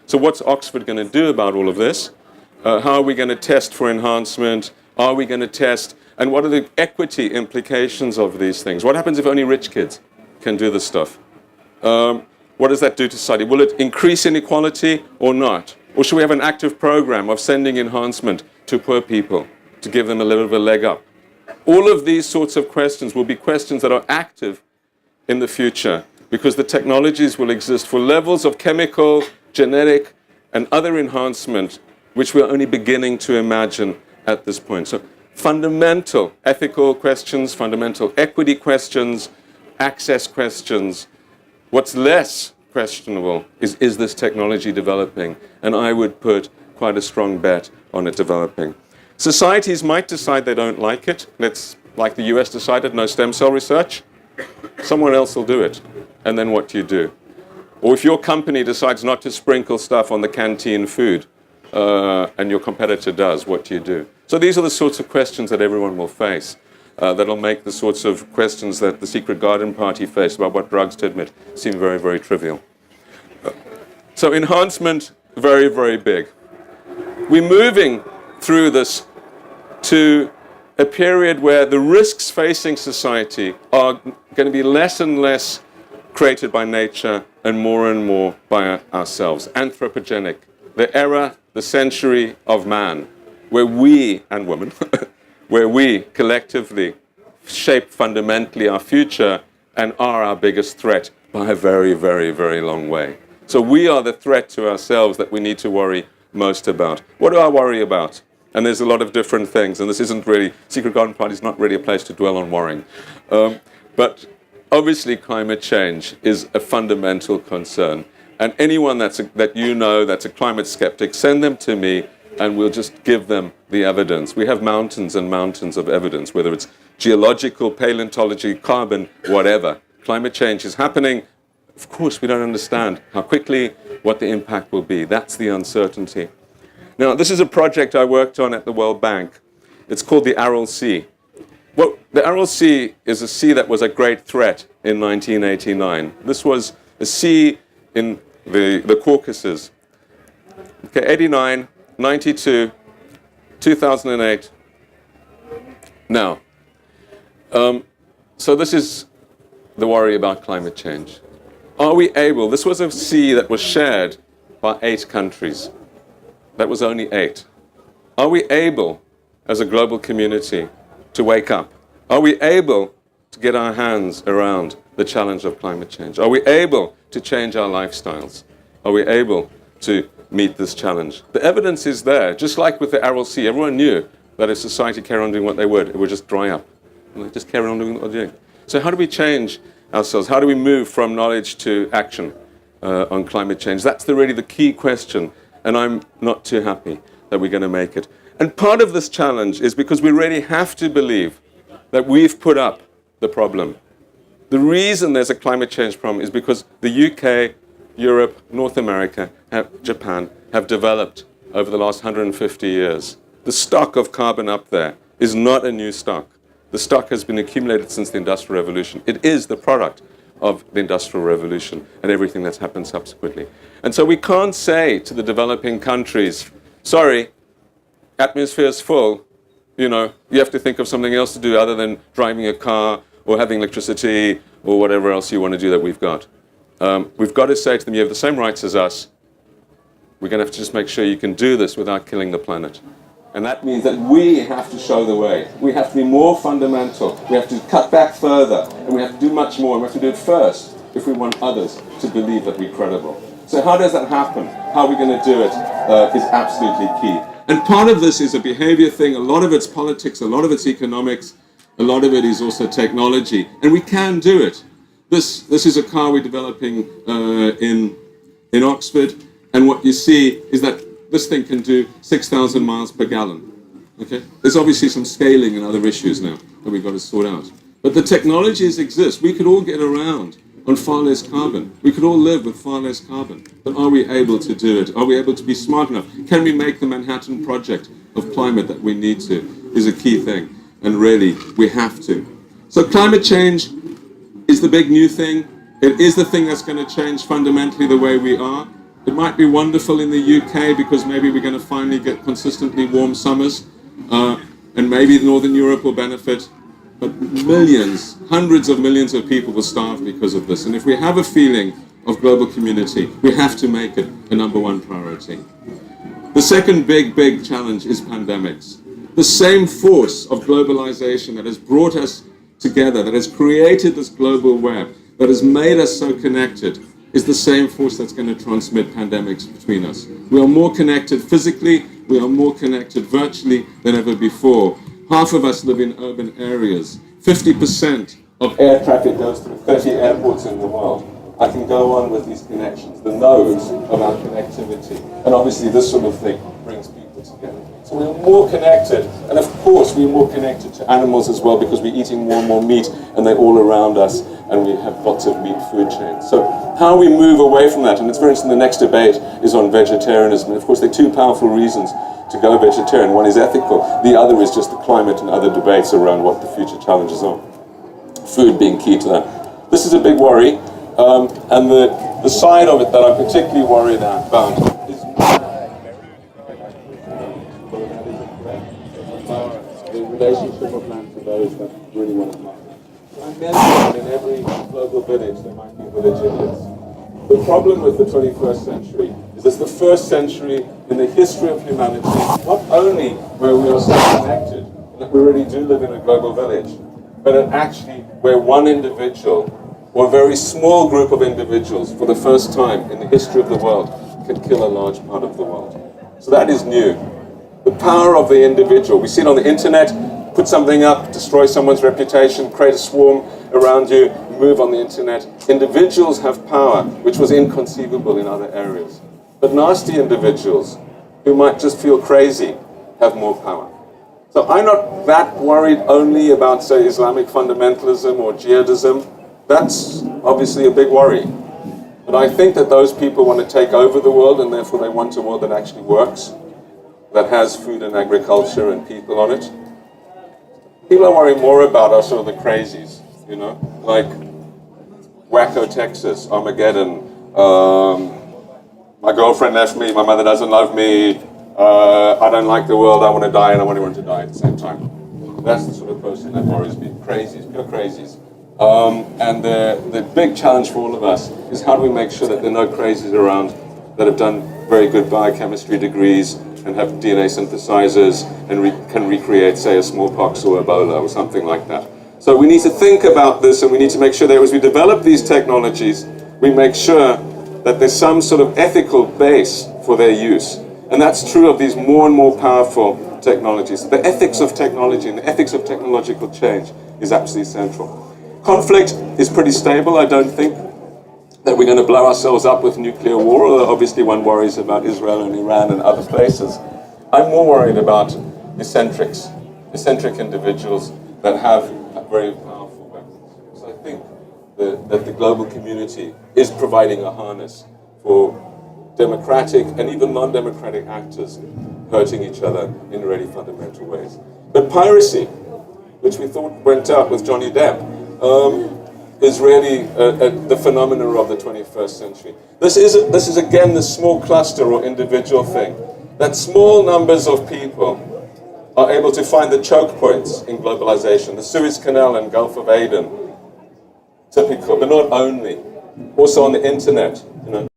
So what's Oxford going to do about all of this? How are we going to test for enhancement? Are we going to test? And what are the equity implications of these things? What happens if only rich kids can do this stuff? What does that do to society? Will it increase inequality or not? Or should we have an active program of sending enhancement to poor people to give them a little bit of a leg up? All of these sorts of questions will be questions that are active in the future because the technologies will exist for levels of chemical, genetic, and other enhancement which we're only beginning to imagine at this point. So fundamental ethical questions, fundamental equity questions, access questions. What's less questionable is this technology developing? And I would put quite a strong bet on it developing. Societies might decide they don't like it. Let's, like the US decided, no stem cell research. Someone else will do it. And then what do you do? Or if your company decides not to sprinkle stuff on the canteen food, and your competitor does, what do you do? So these are the sorts of questions that everyone will face. That'll make the sorts of questions that the Secret Garden Party faced about what drugs to admit seem very, very trivial. So enhancement, very, very big. We're moving through this to a period where the risks facing society are going to be less and less created by nature and more by ourselves. Anthropogenic. The era, the century of man, where we, and women, where we collectively shape fundamentally our future and are our biggest threat by a very, very, very long way. So we are the threat to ourselves that we need to worry most about. What do I worry about? And there's a lot of different things, and this isn't really, Secret Garden Party is not really a place to dwell on worrying. But obviously climate change is a fundamental concern. And anyone that's a climate skeptic, send them to me and we'll just give them the evidence. We have mountains and mountains of evidence, whether it's geological, paleontology, carbon, whatever. Climate change is happening. Of course, we don't understand how quickly, what the impact will be. That's the uncertainty. Now, this is a project I worked on at the World Bank. It's called the Aral Sea. Well, the Aral Sea is a sea that was a great threat in 1989. This was a sea in the Caucasus. Okay, 89, 92, 2008. Now, so this is the worry about climate change. Are we able, this was a sea that was shared by 8 countries. That was only 8. Are we able, as a global community, to wake up? Are we able to get our hands around the challenge of climate change? Are we able to change our lifestyles? Are we able to meet this challenge? The evidence is there. Just like with the Aral Sea, everyone knew that if society carried on doing what they would, it would just dry up. And they just carry on doing what they're doing. So how do we change ourselves? How do we move from knowledge to action on climate change? That's really the key question. And I'm not too happy that we're going to make it. And part of this challenge is because we really have to believe that we've put up the problem. The reason there's a climate change problem is because the UK, Europe, North America, Japan have developed over the last 150 years. The stock of carbon up there is not a new stock. The stock has been accumulated since the Industrial Revolution. It is the product of the Industrial Revolution and everything that's happened subsequently. And so we can't say to the developing countries, sorry, atmosphere's full, you have to think of something else to do other than driving a car or having electricity or whatever else you want to do that we've got. We've got to say to them, you have the same rights as us. We're going to have to just make sure you can do this without killing the planet. And that means that we have to show the way. We have to be more fundamental. We have to cut back further. And we have to do much more. And we have to do it first if we want others to believe that we're credible. So how does that happen? How we're going to do it is absolutely key. And part of this is a behavior thing. A lot of it's politics. A lot of it's economics. A lot of it is also technology. And we can do it. This is a car we're developing in Oxford. And what you see is that this thing can do 6,000 miles per gallon. Okay? There's obviously some scaling and other issues now that we've got to sort out. But the technologies exist. We could all get around on far less carbon. We could all live with far less carbon. But are we able to do it? Are we able to be smart enough? Can we make the Manhattan Project of climate that we need to? Is a key thing. And really, we have to. So climate change is the big new thing. It is the thing that's going to change fundamentally the way we are. It might be wonderful in the UK because maybe we're going to finally get consistently warm summers, and maybe Northern Europe will benefit. But millions, hundreds of millions of people will starve because of this. And if we have a feeling of global community, we have to make it a #1 priority. The second big challenge is pandemics. The same force of globalization that has brought us together, that has created this global web, that has made us so connected, is the same force that's going to transmit pandemics between us. We are more connected physically, we are more connected virtually than ever before. Half of us live in urban areas. 50% of air traffic goes through 30 airports in the world. I can go on with these connections, the nodes of our connectivity. And obviously this sort of thing brings people together. So we're more connected, and of course we're more connected to animals as well because we're eating more and more meat and they're all around us and we have lots of meat food chains. So how we move away from that, and it's very interesting, the next debate is on vegetarianism. And of course there are two powerful reasons to go vegetarian. One is ethical, the other is just the climate and other debates around what the future challenges are. Food being key to that. This is a big worry, and the side of it that I'm particularly worried about is the relationship of land to those that really want to harm it. I mentioned in every global village there might be village idiots. The problem with the 21st century is it's the first century in the history of humanity, not only where we are so connected, that we really do live in a global village, but actually where one individual or a very small group of individuals for the first time in the history of the world can kill a large part of the world. So that is new. The power of the individual. We see it on the internet, put something up, destroy someone's reputation, create a swarm around you, move on the internet. Individuals have power, which was inconceivable in other areas. But nasty individuals who might just feel crazy have more power. So I'm not that worried only about, say, Islamic fundamentalism or jihadism. That's obviously a big worry. But I think that those people want to take over the world, and therefore they want a world that actually works, that has food and agriculture and people on it. People I worry more about are sort of the crazies, you know, like Waco, Texas, Armageddon, my girlfriend left me, my mother doesn't love me, I don't like the world, I want to die, and I want everyone to die at the same time. That's the sort of person that worries me. Crazies, pure crazies. And the big challenge for all of us is how do we make sure that there are no crazies around that have done very good biochemistry degrees and have DNA synthesizers and can recreate, say, a smallpox or Ebola or something like that. So we need to think about this, and we need to make sure that as we develop these technologies, we make sure that there's some sort of ethical base for their use. And that's true of these more and more powerful technologies. The ethics of technology and the ethics of technological change is absolutely central. Conflict is pretty stable. I don't think that we're going to blow ourselves up with nuclear war, although obviously one worries about Israel and Iran and other places. I'm more worried about eccentric individuals that have very powerful weapons. So I think that the global community is providing a harness for democratic and even non-democratic actors hurting each other in really fundamental ways. But piracy, which we thought went out with Johnny Depp, is really the phenomenon of the 21st century. This is again the small cluster or individual thing, that small numbers of people are able to find the choke points in globalization, the Suez Canal and Gulf of Aden, typical, but not only, also on the internet, you know.